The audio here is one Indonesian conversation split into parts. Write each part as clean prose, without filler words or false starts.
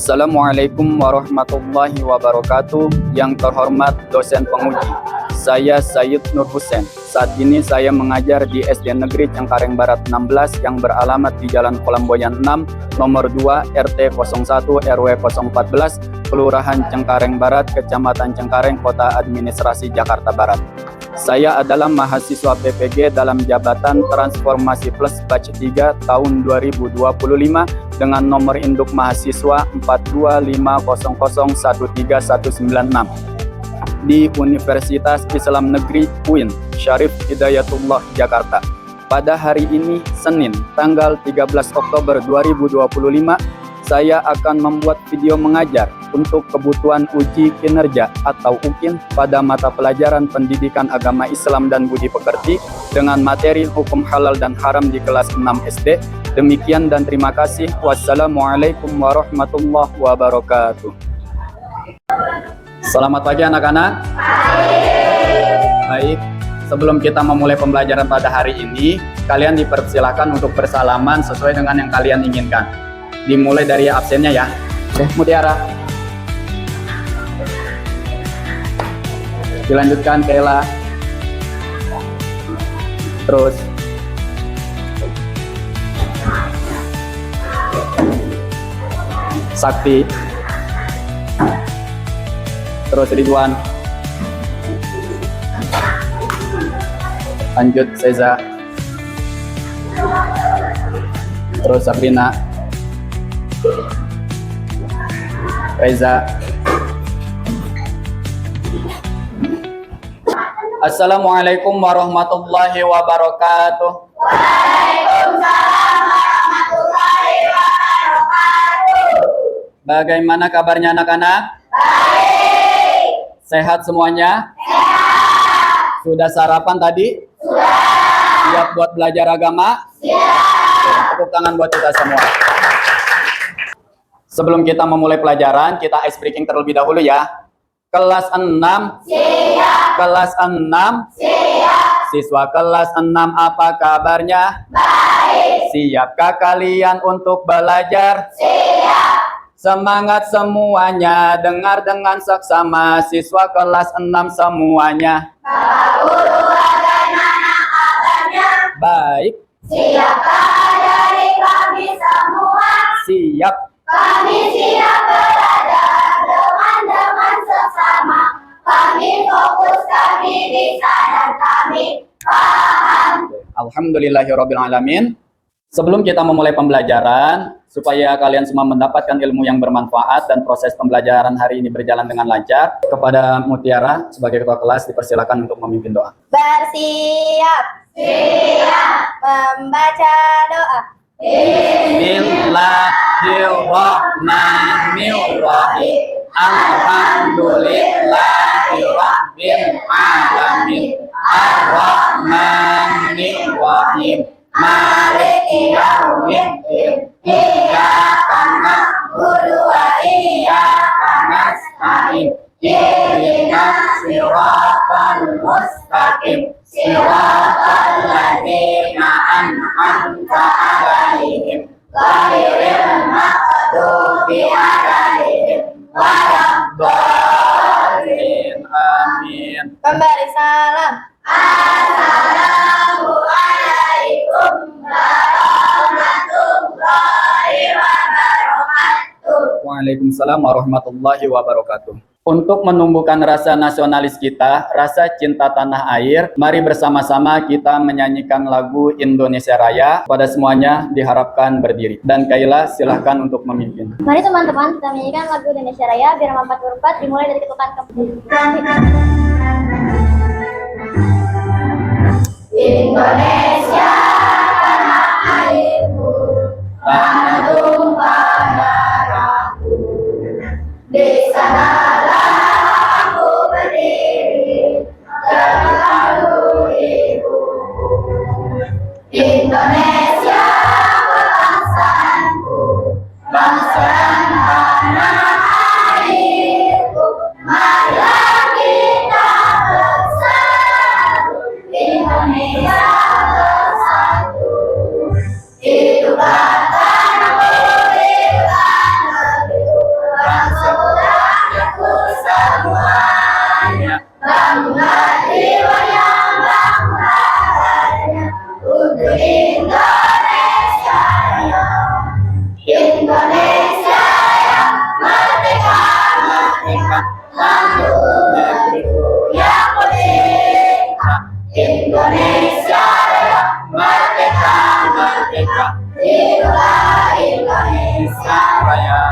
Assalamualaikum warahmatullahi wabarakatuh. Yang terhormat dosen penguji, saya Sayyid Nur Husain. Saat ini saya mengajar di SD Negeri Cengkareng Barat 16 yang beralamat di Jalan Kolamboyan 6, nomor 2, RT 01 RW 014, Kelurahan Cengkareng Barat, Kecamatan Cengkareng, Kota Administrasi Jakarta Barat. Saya adalah mahasiswa PPG dalam jabatan Transformasi Plus Batch 3 tahun 2025 dengan nomor induk mahasiswa 42500139196 di Universitas Islam Negeri UIN Syarif Hidayatullah Jakarta. Pada hari ini Senin tanggal 13 Oktober 2025, saya akan membuat video mengajar untuk kebutuhan uji kinerja atau UKIN pada mata pelajaran Pendidikan Agama Islam dan Budi Pekerti dengan materi hukum halal dan haram di kelas 6 SD. Demikian dan terima kasih. Wassalamualaikum warahmatullahi wabarakatuh. Selamat pagi anak-anak. Baik, sebelum kita memulai pembelajaran pada hari ini, kalian dipersilakan untuk bersalaman sesuai dengan yang kalian inginkan. Dimulai dari absennya ya. Oke, Mutiara. Dilanjutkan Kayla. Terus Sakti. Terus Ridwan. Lanjut Seza. Terus Sabrina. Reza. Assalamualaikum warahmatullahi wabarakatuh. Waalaikumsalam warahmatullahi wabarakatuh. Bagaimana kabarnya anak-anak? Baik. Sehat semuanya? Sehat. Sudah sarapan tadi? Sudah. Siap buat belajar agama? Siap. Tepuk tangan buat kita semua. Sebelum kita memulai pelajaran, kita ice breaking terlebih dahulu ya. Kelas 6. Siap. Kelas 6. Siap. Siswa kelas 6 apa kabarnya? Baik. Siapkah kalian untuk belajar? Siap. Semangat semuanya, dengar dengan seksama siswa kelas 6 semuanya. Bapak Guru bagaimana kabarnya? Baik. Siapkah dari kami semua? Siap. Kami siap belajar dengan sesama. Kami fokus, kami bisa, dan kami paham. Alhamdulillahirabbil alamin. Sebelum kita memulai pembelajaran, supaya kalian semua mendapatkan ilmu yang bermanfaat dan proses pembelajaran hari ini berjalan dengan lancar, kepada Mutiara sebagai ketua kelas dipersilakan untuk memimpin doa. Bersiap. Siap. Membaca doa. Bismillahirrahmanirrahim. Alhamdulillahirabbil alamin. Ar-Rahmanir-Rahim. Maliki yaumiddin. Iyyaka na'budu wa iyyaka nasta'in. Ihdinas siratal mustaqim. Siratal ladzina an'amta 'alaihim ghairil maghdubi 'alaihim waladdallin. Amin. Memberi salam. Assalamualaikum warahmatullahi wabarakatuh. Waalaikumsalam warahmatullahi wabarakatuh. Untuk menumbuhkan rasa nasionalis kita, rasa cinta tanah air, mari bersama-sama kita menyanyikan lagu Indonesia Raya. Pada semuanya diharapkan berdiri. Dan Kayla silahkan untuk memimpin. Mari teman-teman kita menyanyikan lagu Indonesia Raya Birama 44 dimulai dari ketukan Indonesia tanah airku, tanah tumpah darahku. Di sanalah aku berdiri, terlalu ibuku. Indonesia bangsaanku, bangsa dan tanah airku. Marilah kita bersatu, Indonesia Indonesia Raya, merdeka, merdeka. Hiduplah Indonesia Raya.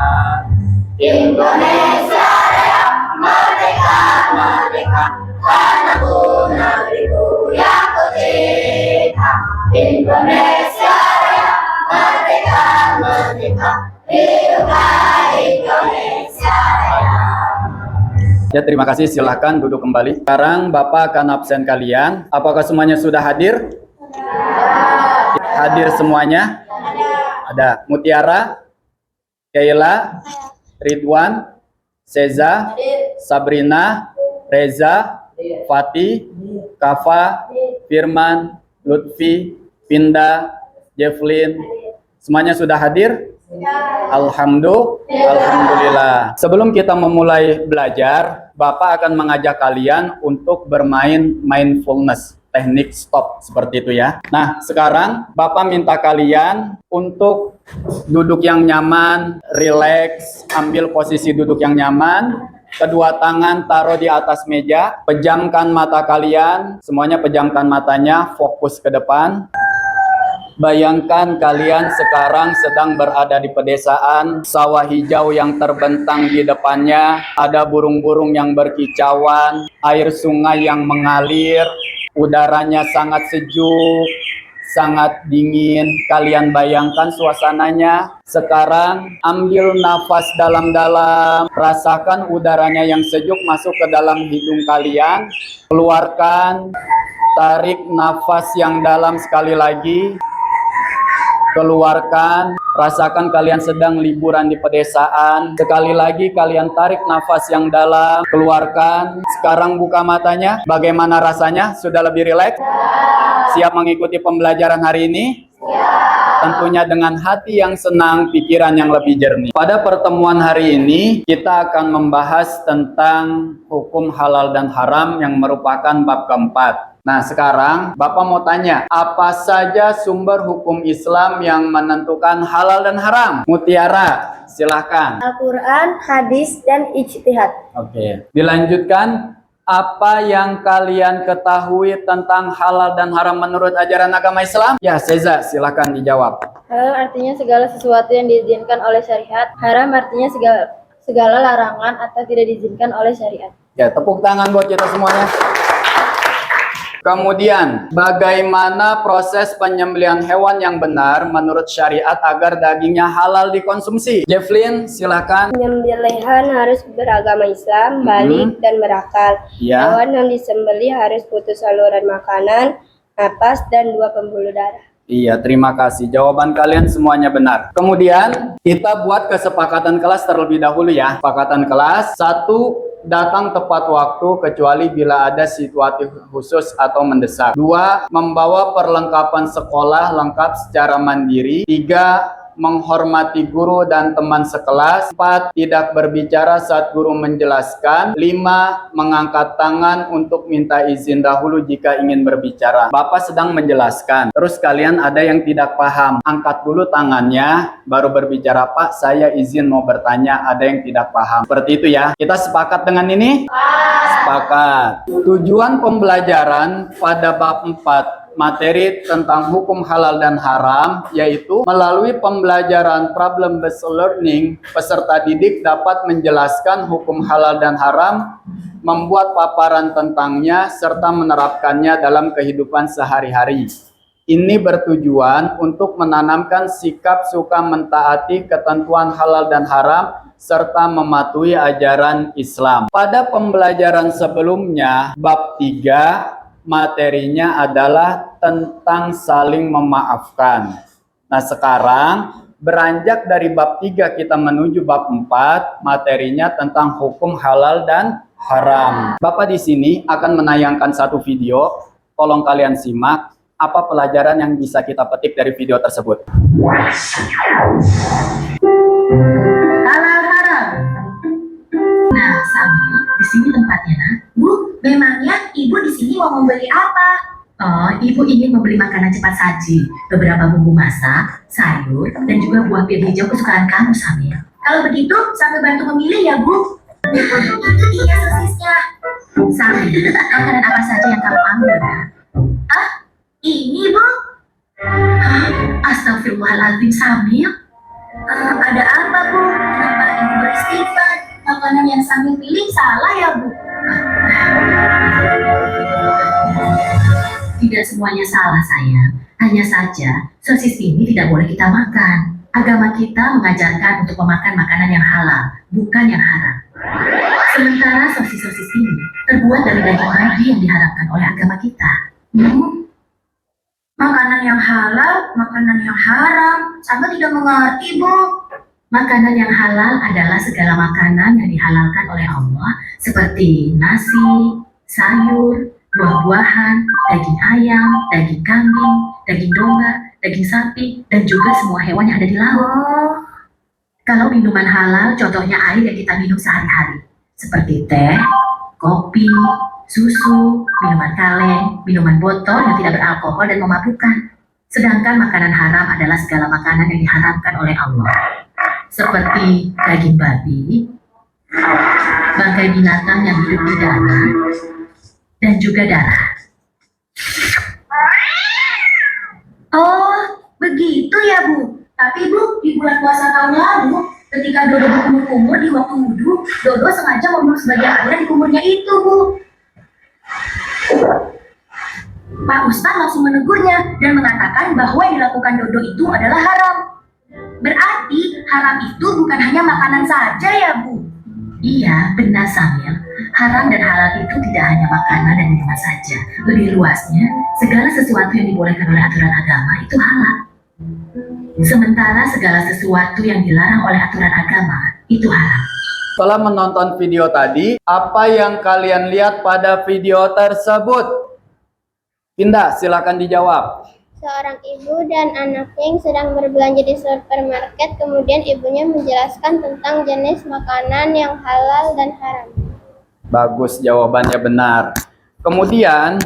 Indonesia Raya, merdeka, merdeka. Tanahku, negeriku yang kucinta. Indonesia Raya, merdeka, merdeka. Hiduplah Indonesia Raya. Ya, terima kasih. Silahkan duduk kembali. Sekarang Bapak akan absen kalian. Apakah semuanya sudah hadir? Hadir semuanya? Ada. Mutiara, Kayla, Ridwan, Seza, Sabrina, Reza, Fatih, Kafa, Firman, Lutfi, Pinda, Jefflin. Semuanya sudah hadir? Alhamdulillah. Sebelum kita memulai belajar, Bapak akan mengajak kalian untuk bermain mindfulness, teknik stop seperti itu ya. Nah, sekarang Bapak minta kalian untuk duduk yang nyaman, rileks, ambil posisi duduk yang nyaman, kedua tangan taruh di atas meja, pejamkan mata kalian, semuanya pejamkan matanya, fokus ke depan. Bayangkan kalian sekarang sedang berada di pedesaan, sawah hijau yang terbentang di depannya, ada burung-burung yang berkicauan, air sungai yang mengalir, udaranya sangat sejuk, sangat dingin. Kalian bayangkan suasananya. Sekarang ambil nafas dalam-dalam, rasakan udaranya yang sejuk masuk ke dalam hidung kalian, keluarkan, tarik nafas yang dalam sekali lagi. Keluarkan, rasakan kalian sedang liburan di pedesaan. Sekali lagi kalian tarik nafas yang dalam, keluarkan. Sekarang buka matanya. Bagaimana rasanya? Sudah lebih rileks? Siap mengikuti pembelajaran hari ini? Tentunya dengan hati yang senang, pikiran yang lebih jernih. Pada pertemuan hari ini, kita akan membahas tentang hukum halal dan haram yang merupakan bab keempat. Nah, sekarang Bapak mau tanya, apa saja sumber hukum Islam yang menentukan halal dan haram? Mutiara, silahkan. Al-Quran, hadis, dan ijtihad. Oke, dilanjutkan. Apa yang kalian ketahui tentang halal dan haram menurut ajaran agama Islam? Ya, Seza, silahkan dijawab. Halal artinya segala sesuatu yang diizinkan oleh syariat. Haram artinya segala larangan atau tidak diizinkan oleh syariat. Ya, tepuk tangan buat kita semuanya. Kemudian, bagaimana proses penyembelihan hewan yang benar menurut syariat agar dagingnya halal dikonsumsi? Jefflin, silakan. Penyembelihan harus beragama Islam, balik, dan berakal. Ya. Hewan yang disembelih harus putus saluran makanan, napas, dan 2 pembuluh darah. Iya, terima kasih. Jawaban kalian semuanya benar. Kemudian, kita buat kesepakatan kelas terlebih dahulu ya. Kesepakatan kelas, 1. Datang tepat waktu kecuali bila ada situasi khusus atau mendesak. 2. Membawa perlengkapan sekolah lengkap secara mandiri. 3. Menghormati guru dan teman sekelas. 4. Tidak berbicara saat guru menjelaskan. 5. Mengangkat tangan untuk minta izin dahulu jika ingin berbicara. Bapak sedang menjelaskan, terus kalian ada yang tidak paham, angkat dulu tangannya, baru berbicara. Pak, saya izin mau bertanya, ada yang tidak paham. Seperti itu ya. Kita sepakat dengan ini? Sepakat. Tujuan pembelajaran pada bab 4 materi tentang hukum halal dan haram, yaitu melalui pembelajaran problem based learning, peserta didik dapat menjelaskan hukum halal dan haram, membuat paparan tentangnya, serta menerapkannya dalam kehidupan sehari-hari. Ini bertujuan untuk menanamkan sikap suka mentaati ketentuan halal dan haram, serta mematuhi ajaran Islam. Pada pembelajaran sebelumnya, bab 3, materinya adalah tentang saling memaafkan. Nah, sekarang beranjak dari bab 3 kita menuju bab 4, materinya tentang hukum halal dan haram. Bapak di sini akan menayangkan satu video, tolong kalian simak apa pelajaran yang bisa kita petik dari video tersebut. Halal haram. Nah, Sami, di sini tempatnya, nak. Bu, memangnya ibu di sini mau membeli apa? Oh, ibu ingin membeli makanan cepat saji, beberapa bumbu masak, sayur, dan juga buah pir hijau kesukaan kamu, Samir. Kalau begitu, sambil bantu memilih ya, Bu. Itu dia sosisnya. Samir, makanan apa saja yang kamu ambil, nak? Ini, Bu? Hah? Astagfirullahaladzim, Samil. Ada apa, Bu? Kenapa Ibu beristighfar? Makanan yang Samil pilih salah ya, Bu? Tidak semuanya salah, sayang. Hanya saja, sosis ini tidak boleh kita makan. Agama kita mengajarkan untuk memakan makanan yang halal, bukan yang haram. Sementara sosis-sosis ini terbuat dari daging babi yang diharamkan oleh agama kita. Makanan yang halal, makanan yang haram, sama tidak mengerti, Bu. Makanan yang halal adalah segala makanan yang dihalalkan oleh Allah, seperti nasi, sayur, buah-buahan, daging ayam, daging kambing, daging domba, daging sapi, dan juga semua hewan yang ada di laut. Kalau minuman halal, contohnya air yang kita minum sehari-hari, seperti teh, kopi, susu, minuman kaleng, minuman botol yang tidak beralkohol dan memabukkan. Sedangkan makanan haram adalah segala makanan yang diharamkan oleh Allah, seperti daging babi, bangkai binatang yang hidup di darat, dan juga darah. Oh, begitu ya, Bu. Tapi, Bu, di bulan puasa tahun lalu, ketika Dodo berkumur-kumur di waktu wudhu, Dodo sengaja membuang sebagian air di kumurnya itu, Bu. Pak Ustadz langsung menegurnya dan mengatakan bahwa yang dilakukan Dodo itu adalah haram. Berarti haram itu bukan hanya makanan saja ya, Bu? Iya, benar, Samil. Haram dan halal itu tidak hanya makanan dan minuman saja. Lebih luasnya, segala sesuatu yang dibolehkan oleh aturan agama itu halal. Sementara segala sesuatu yang dilarang oleh aturan agama itu haram. Setelah menonton video tadi, apa yang kalian lihat pada video tersebut? Indah, silakan dijawab. Seorang ibu dan anaknya yang sedang berbelanja di supermarket, kemudian ibunya menjelaskan tentang jenis makanan yang halal dan haram. Bagus, jawabannya benar. Kemudian,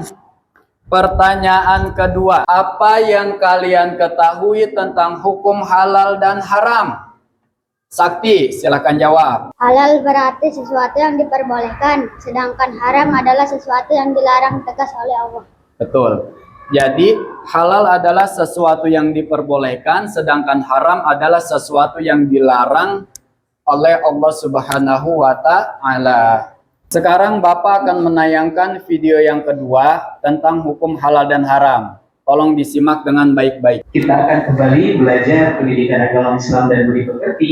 pertanyaan kedua, apa yang kalian ketahui tentang hukum halal dan haram? Sakti, silakan jawab. Halal berarti sesuatu yang diperbolehkan, sedangkan haram adalah sesuatu yang dilarang tegas oleh Allah. Betul. Jadi, halal adalah sesuatu yang diperbolehkan, sedangkan haram adalah sesuatu yang dilarang oleh Allah Subhanahu wa Ta'ala. Sekarang Bapak akan menayangkan video yang kedua tentang hukum halal dan haram. Tolong disimak dengan baik-baik. Kita akan kembali belajar pendidikan agama Islam dan budi pekerti,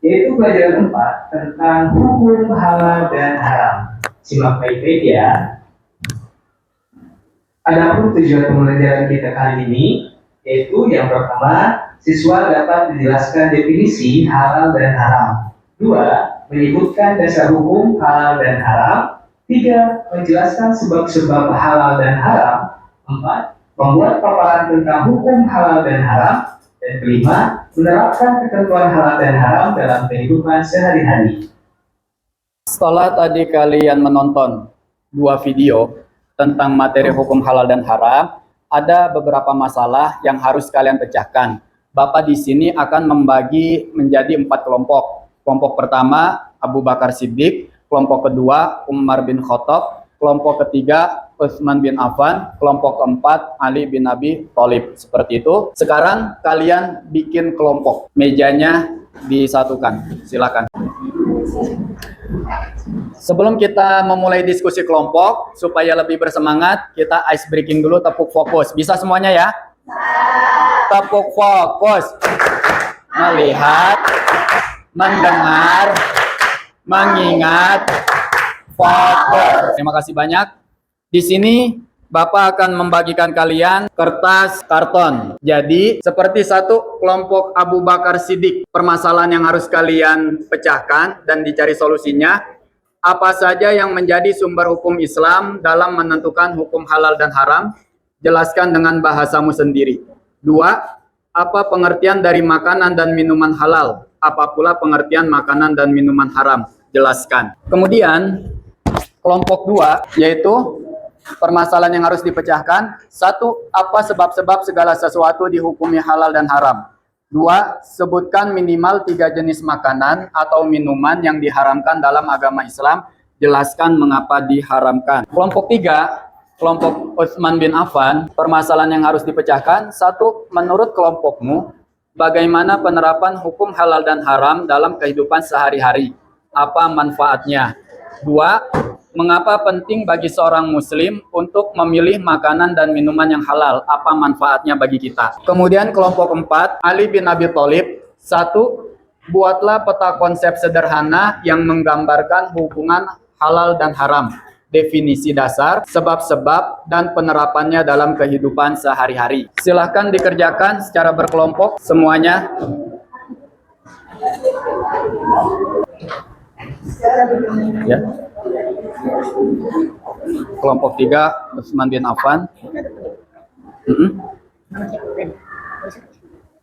yaitu pelajaran 4 tentang hukum halal dan haram. Simak baik-baik ya. Adapun tujuan pembelajaran kita kali ini, yaitu yang pertama, siswa dapat menjelaskan definisi halal dan haram. 2. Menyebutkan dasar hukum halal dan haram. 3. Menjelaskan sebab-sebab halal dan haram. 4. Membuat paparan tentang hukum halal dan haram. Dan kelima, menerapkan ketentuan halal dan haram dalam kehidupan sehari-hari. Setelah tadi kalian menonton dua video tentang materi hukum halal dan haram, ada beberapa masalah yang harus kalian pecahkan. Bapak di sini akan membagi menjadi 4 kelompok. Kelompok pertama, Abu Bakar Siddiq. Kelompok kedua, Umar bin Khattab. Kelompok ketiga, Utsman bin Affan. Kelompok keempat, Ali bin Abi Thalib. Seperti itu. Sekarang kalian bikin kelompok. Mejanya disatukan. Silakan. Sebelum kita memulai diskusi kelompok, supaya lebih bersemangat, kita ice breaking dulu, tepuk fokus. Bisa semuanya ya? Tepuk fokus. Melihat, mendengar, mengingat, fokus. Terima kasih banyak. Di sini Bapak akan membagikan kalian kertas karton. Jadi, seperti satu kelompok Abu Bakar Siddiq, permasalahan yang harus kalian pecahkan dan dicari solusinya. Apa saja yang menjadi sumber hukum Islam dalam menentukan hukum halal dan haram? Jelaskan dengan bahasamu sendiri. 2. Apa pengertian dari makanan dan minuman halal? Apa pula pengertian makanan dan minuman haram? Jelaskan. Kemudian, kelompok 2, yaitu permasalahan yang harus dipecahkan. 1. Apa sebab-sebab segala sesuatu dihukumi halal dan haram? 2. Sebutkan minimal 3 jenis makanan atau minuman yang diharamkan dalam agama Islam. Jelaskan mengapa diharamkan. Kelompok 3, kelompok Utsman bin Affan, permasalahan yang harus dipecahkan. Satu, menurut kelompokmu, bagaimana penerapan hukum halal dan haram dalam kehidupan sehari-hari? Apa manfaatnya? Dua, mengapa penting bagi seorang muslim untuk memilih makanan dan minuman yang halal? Apa manfaatnya bagi kita? Kemudian kelompok 4, Ali bin Abi Thalib. Satu, buatlah peta konsep sederhana yang menggambarkan hubungan halal dan haram, definisi dasar, sebab-sebab, dan penerapannya dalam kehidupan sehari-hari. Silahkan dikerjakan secara berkelompok semuanya. Ya. Kelompok 3, Utsman bin Affan.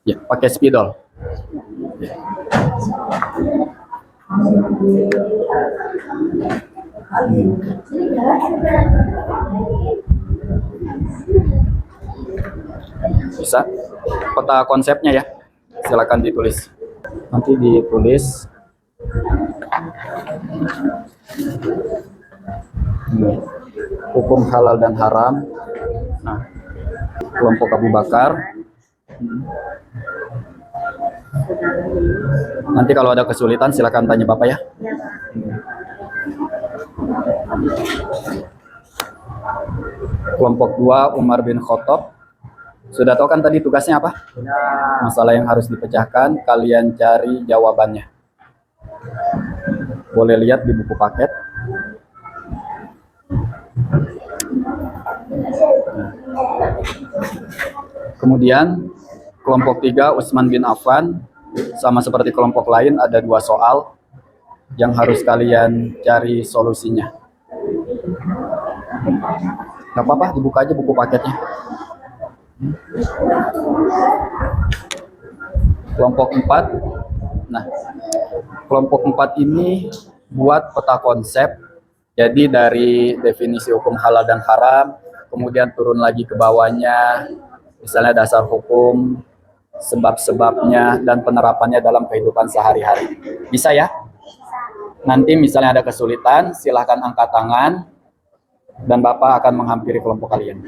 Ya, pakai spidol. Bisa peta konsepnya ya, silakan ditulis, nanti ditulis hukum halal dan haram. Nah, kelompok Abu Bakar. Nanti kalau ada kesulitan silakan tanya Bapak ya. Kelompok 2, Umar bin Khattab. Sudah tahu kan tadi tugasnya apa? Masalah yang harus dipecahkan, kalian cari jawabannya. Boleh lihat di buku paket. Kemudian kelompok 3, Utsman bin Affan. Sama seperti kelompok lain, ada 2 soal yang harus kalian cari solusinya. Gak apa-apa, dibuka aja buku paketnya. Kelompok 4. Nah, kelompok 4 ini buat peta konsep. Jadi dari definisi hukum halal dan haram, kemudian turun lagi ke bawahnya, misalnya dasar hukum, sebab-sebabnya, dan penerapannya dalam kehidupan sehari-hari. Bisa ya? Nanti misalnya ada kesulitan, silahkan angkat tangan, dan Bapak akan menghampiri kelompok kalian.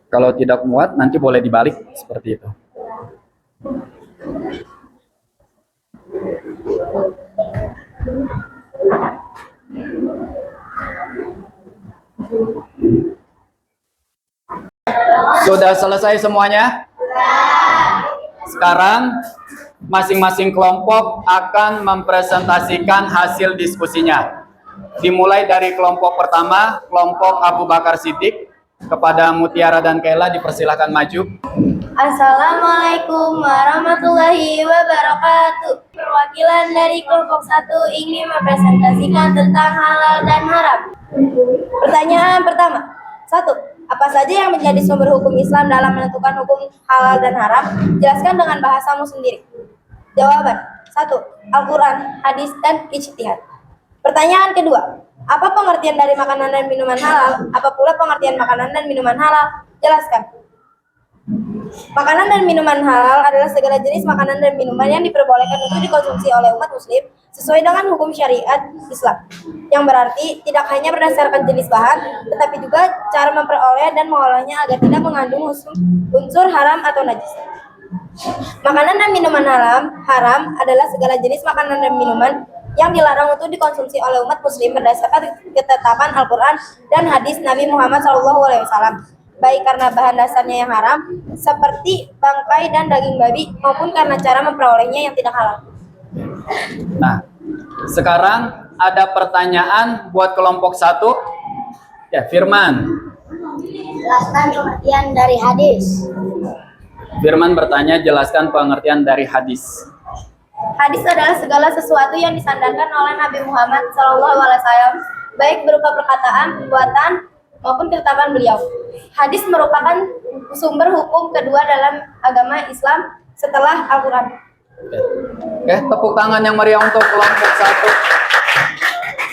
Kalau tidak muat, nanti boleh dibalik seperti itu. Sudah selesai semuanya? Sekarang masing-masing kelompok akan mempresentasikan hasil diskusinya. Dimulai dari kelompok pertama, kelompok Abu Bakar Siddiq. Kepada Mutiara dan Kaila dipersilakan maju. Assalamualaikum warahmatullahi wabarakatuh. Perwakilan dari kelompok 1 ingin mempresentasikan tentang halal dan haram. Pertanyaan pertama. 1. Apa saja yang menjadi sumber hukum Islam dalam menentukan hukum halal dan haram? Jelaskan dengan bahasamu sendiri. Jawaban. 1. Al-Quran, hadis, dan ijtihad. Pertanyaan kedua. Apa pengertian dari makanan dan minuman halal? Apa pula pengertian makanan dan minuman halal? Jelaskan. Makanan dan minuman halal adalah segala jenis makanan dan minuman yang diperbolehkan untuk dikonsumsi oleh umat muslim sesuai dengan hukum syariat Islam. Yang berarti tidak hanya berdasarkan jenis bahan, tetapi juga cara memperoleh dan mengolahnya agar tidak mengandung unsur haram atau najis. Makanan dan minuman haram adalah segala jenis makanan dan minuman yang dilarang untuk dikonsumsi oleh umat muslim berdasarkan ketetapan Al-Quran dan hadis Nabi Muhammad SAW, baik karena bahan dasarnya yang haram, seperti bangkai dan daging babi, maupun karena cara memperolehnya yang tidak halal. Nah, sekarang ada pertanyaan buat kelompok 1. Ya, Firman. Jelaskan pengertian dari hadis. Firman bertanya, jelaskan pengertian dari hadis. Hadis adalah segala sesuatu yang disandarkan oleh Nabi Muhammad SAW, baik berupa perkataan, perbuatan, maupun ketetapan beliau. Hadis merupakan sumber hukum kedua dalam agama Islam setelah Al-Quran. Oke, tepuk tangan yang meriah untuk kelompok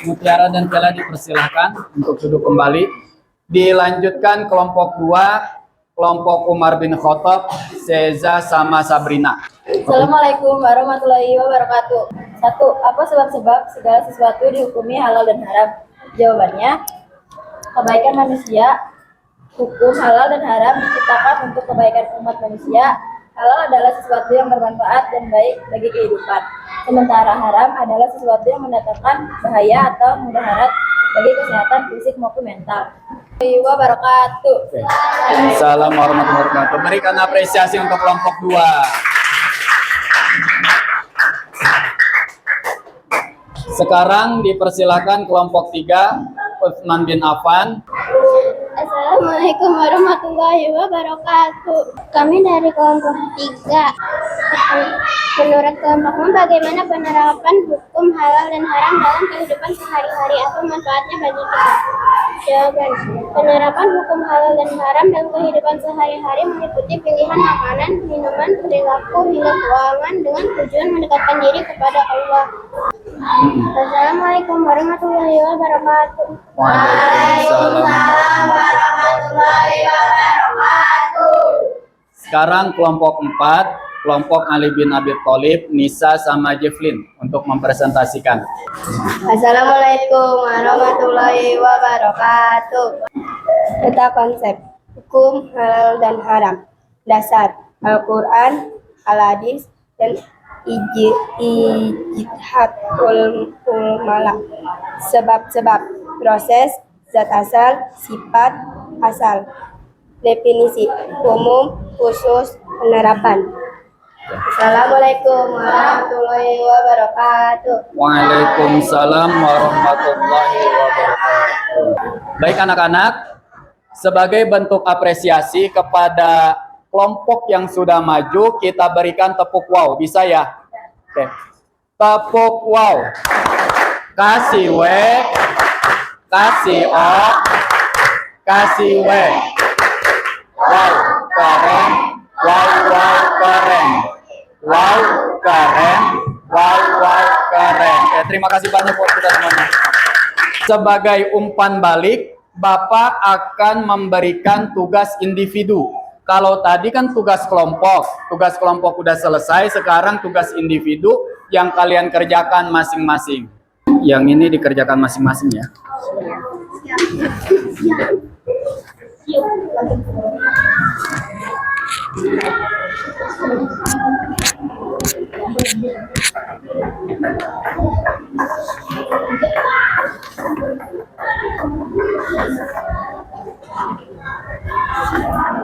1. Mutiara dan Kaila dipersilahkan untuk duduk kembali. Dilanjutkan kelompok 2, kelompok Umar bin Khattab, Seza sama Sabrina. Assalamualaikum warahmatullahi wabarakatuh. 1. Apa sebab-sebab segala sesuatu dihukumi halal dan haram? Jawabannya, kebaikan manusia. Hukum halal dan haram diciptakan untuk kebaikan umat manusia. Halal adalah sesuatu yang bermanfaat dan baik bagi kehidupan. Sementara haram adalah sesuatu yang mendatangkan bahaya atau mudarat bagi kesehatan fisik maupun mental. Wabarakatuh. Assalamualaikum warahmatullahi wabarakatuh. Berikan apresiasi untuk kelompok 2. Sekarang dipersilakan kelompok 3, Utsman bin Affan. Assalamualaikum warahmatullahi wabarakatuh. Kami dari kelompok 3. Menurut kelompokmu, bagaimana penerapan hukum halal dan haram dalam kehidupan sehari-hari? Apa manfaatnya bagi kita? Jawaban, penerapan hukum halal dan haram dalam kehidupan sehari-hari meliputi pilihan makanan, minuman, perilaku, hingga keuangan dengan tujuan mendekatkan diri kepada Allah. Assalamualaikum warahmatullahi wabarakatuh. Waalaikumsalam warahmatullahi wabarakatuh. Sekarang kelompok 4, kelompok Ali bin Abi Thalib, Nisa sama Jeflin untuk mempresentasikan. Assalamualaikum warahmatullahi wabarakatuh. Peta konsep hukum halal dan haram. Dasar Al-Quran, Al-Hadis, dan ijtihad ulama. Sebab-sebab, proses, zat asal, sifat asal. Definisi umum, khusus, penerapan. Assalamualaikum warahmatullahi wabarakatuh. Waalaikumsalam warahmatullahi wabarakatuh. Baik anak-anak, sebagai bentuk apresiasi kepada kelompok yang sudah maju, kita berikan tepuk wow. Bisa ya? Oke. Tepuk wow. Kasih W, kasih O, kasih W. Wow, keren. Wow, wow, keren. Wow, keren. Wow, wow, keren. Oke, terima kasih banyak buat kita semuanya. Sebagai umpan balik, Bapak akan memberikan tugas individu. Kalau tadi kan tugas kelompok udah selesai, sekarang tugas individu yang kalian kerjakan masing-masing. Yang ini dikerjakan masing-masing ya.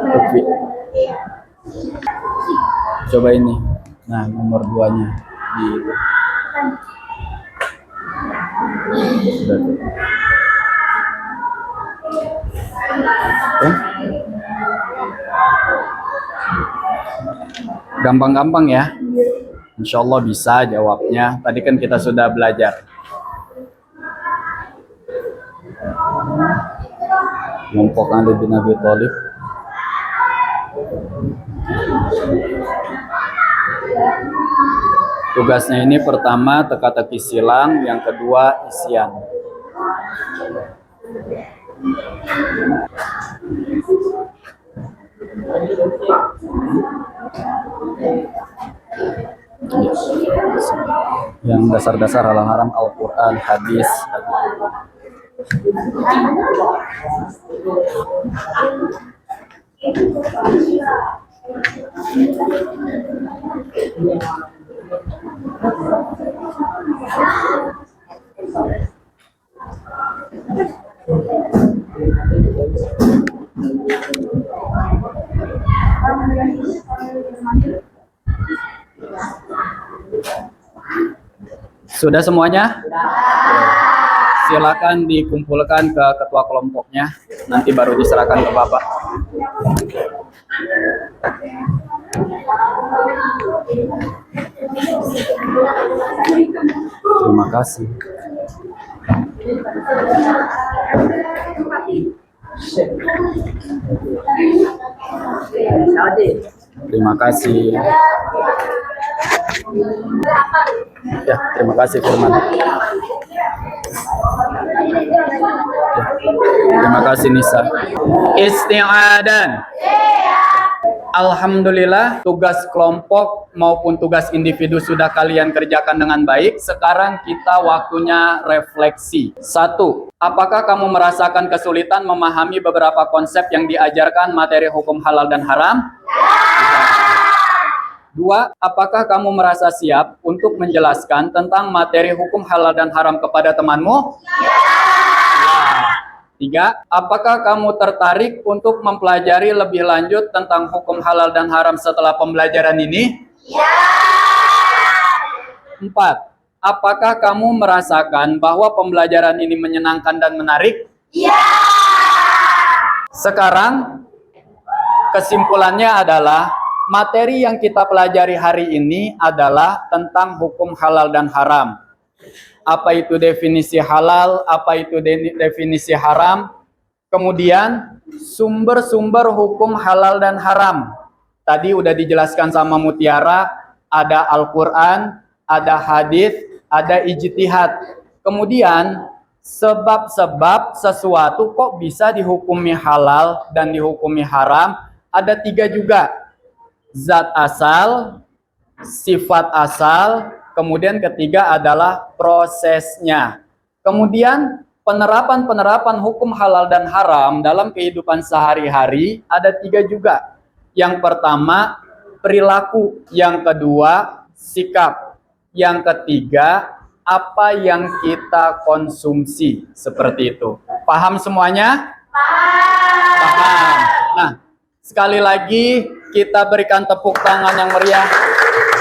Oke. Coba ini. Nah, nomor 2-nya. Gitu. Sudah tuh. Oke. Gampang-gampang ya. Insya Allah bisa jawabnya. Tadi kan kita sudah belajar. Kelompok Ali bin Abi Thalib. Tugasnya ini pertama teka-teki silang, yang kedua isian. Yang dasar-dasar halal haram, Al-Quran, hadis. Sudah semuanya? Silakan dikumpulkan ke ketua kelompoknya, nanti baru diserahkan ke Bapak. Terima kasih. Terima kasih. Ya, terima kasih Firman. Ya, terima kasih Nisa. Isti'adan. Alhamdulillah, tugas kelompok maupun tugas individu sudah kalian kerjakan dengan baik. Sekarang kita waktunya refleksi. 1. Apakah kamu merasakan kesulitan memahami beberapa konsep yang diajarkan materi hukum halal dan haram? 2. Apakah kamu merasa siap untuk menjelaskan tentang materi hukum halal dan haram kepada temanmu? 3. Apakah kamu tertarik untuk mempelajari lebih lanjut tentang hukum halal dan haram setelah pembelajaran ini? 4. Apakah kamu merasakan bahwa pembelajaran ini menyenangkan dan menarik? Sekarang, kesimpulannya adalah materi yang kita pelajari hari ini adalah tentang hukum halal dan haram. Apa itu definisi halal, apa itu definisi haram. Kemudian sumber-sumber hukum halal dan haram. Tadi udah dijelaskan sama Mutiara, ada Al-Quran, ada hadis, ada ijtihad. Kemudian sebab-sebab sesuatu kok bisa dihukumi halal dan dihukumi haram, ada 3 juga. Zat asal, sifat asal, kemudian ketiga adalah prosesnya. Kemudian penerapan hukum halal dan haram dalam kehidupan sehari-hari ada 3 juga. Yang pertama, perilaku. Yang kedua, sikap. Yang ketiga, apa yang kita konsumsi. Seperti itu. Paham semuanya? Paham. Nah, sekali lagi kita berikan tepuk tangan yang meriah.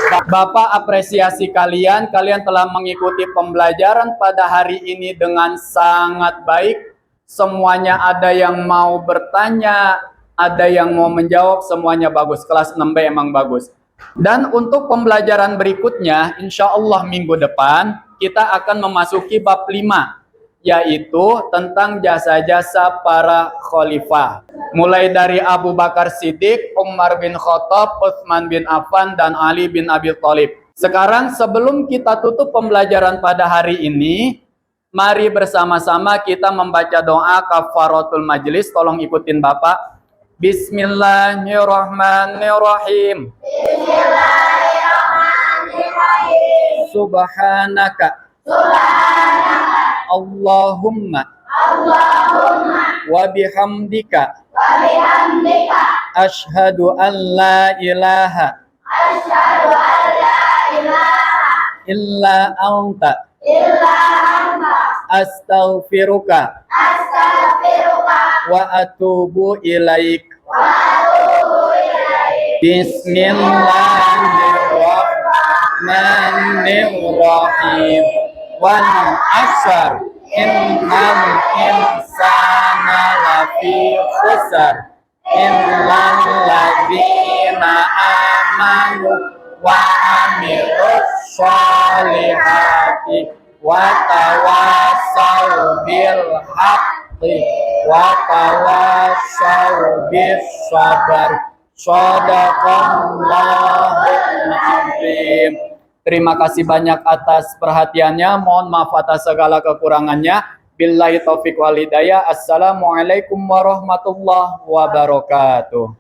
Bapak apresiasi kalian telah mengikuti pembelajaran pada hari ini dengan sangat baik. Semuanya ada yang mau bertanya, ada yang mau menjawab, semuanya bagus. Kelas 6B emang bagus. Dan untuk pembelajaran berikutnya, insya Allah minggu depan, kita akan memasuki bab 5. Yaitu tentang jasa-jasa para khalifah. Mulai dari Abu Bakar Siddiq, Umar bin Khattab, Utsman bin Affan, dan Ali bin Abi Thalib. Sekarang sebelum kita tutup pembelajaran pada hari ini, mari bersama-sama kita membaca doa kafaratul majlis. Tolong ikutin Bapak. Bismillahirrahmanirrahim. Bismillahirrahmanirrahim. Subhanaka. Allahumma wa bihamdika asyhadu an la ilaha illa anta astaghfiruka wa atubu ilaik. Bismillahirrahmanirrahim. Wal asr innal insana lafi khusr illal ladzina amanu wa amilus sholihati wa tawassaw bil haqqi wa tawassaw bis sabr. Shadaqallahul azim. Terima kasih banyak atas perhatiannya. Mohon maaf atas segala kekurangannya. Billahi taufiq wal hidayah. Assalamualaikum warahmatullahi wabarakatuh.